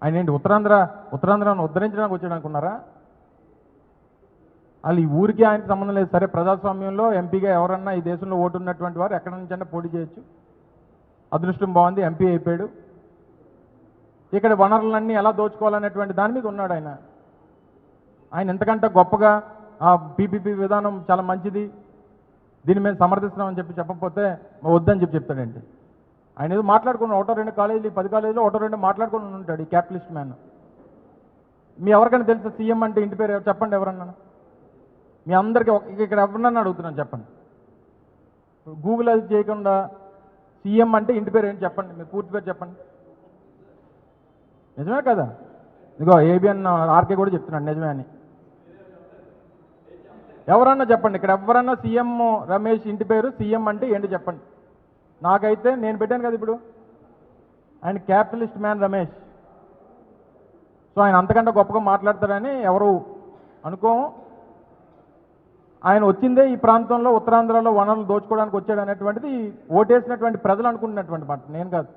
ఆయన ఏంటి ఉత్తరాంధ్రను ఉద్ధరించడానికి వచ్చాడు అనుకున్నారా? వాళ్ళు ఈ ఊరికి ఆయనకి సంబంధం లేదు. సరే, ప్రజాస్వామ్యంలో ఎంపీగా ఎవరన్నా ఈ దేశంలో ఓటు ఉన్నటువంటి వారు ఎక్కడి నుంచైనా పోటీ చేయొచ్చు. అదృష్టం బాగుంది, ఎంపీ అయిపోయాడు. ఇక్కడ వనరులన్నీ ఎలా దోచుకోవాలనేటువంటి దాని మీద ఉన్నాడు ఆయన. ఆయన ఎంతకంటే గొప్పగా ఆ పీపీపీ విధానం చాలా మంచిది, దీని మీద సమర్థిస్తున్నామని చెప్పకపోతే వద్దని చెప్తాడండి. ఆయన ఏదో మాట్లాడుకున్నాడు, ఒకటో రెండు కాలేజీలు, 10 కాలేజీలో ఒకటో రెండు మాట్లాడుకుని ఉంటాడు ఈ క్యాపిటలిస్ట్ మ్యాన్. మీ ఎవరికైనా తెలుసా సీఎం అంటే ఇంటి పేరు చెప్పండి ఎవరన్నా? మీ అందరికీ ఇక్కడ ఎవరన్నా అడుగుతున్నాను చెప్పండి. గూగుల్ అది చేయకుండా సీఎం అంటే ఇంటి పేరు ఏంటి చెప్పండి, మీరు పూర్తి పేరు చెప్పండి. నిజమే కదా? ఇదిగో ఏబిఎన్ ఆర్కే కూడా చెప్తున్నాడు నిజమే అని. ఎవరన్నా చెప్పండి, ఇక్కడ ఎవరన్నా సీఎం రమేష్ ఇంటి పేరు సీఎం అంటే ఏంటి చెప్పండి. నాకైతే నేను పెట్టాను కదా ఇప్పుడు, ఆయన క్యాపిటలిస్ట్ మ్యాన్ రమేష్. సో ఆయన అంతకంటే గొప్పగా మాట్లాడతారని ఎవరు అనుకోము. ఆయన వచ్చిందే ఈ ప్రాంతంలో ఉత్తరాంధ్రలో వనరులు దోచుకోవడానికి వచ్చాడు అనేటువంటిది ఓటేసినటువంటి ప్రజలు అనుకుంటున్నటువంటి మాట, నేను కాదు.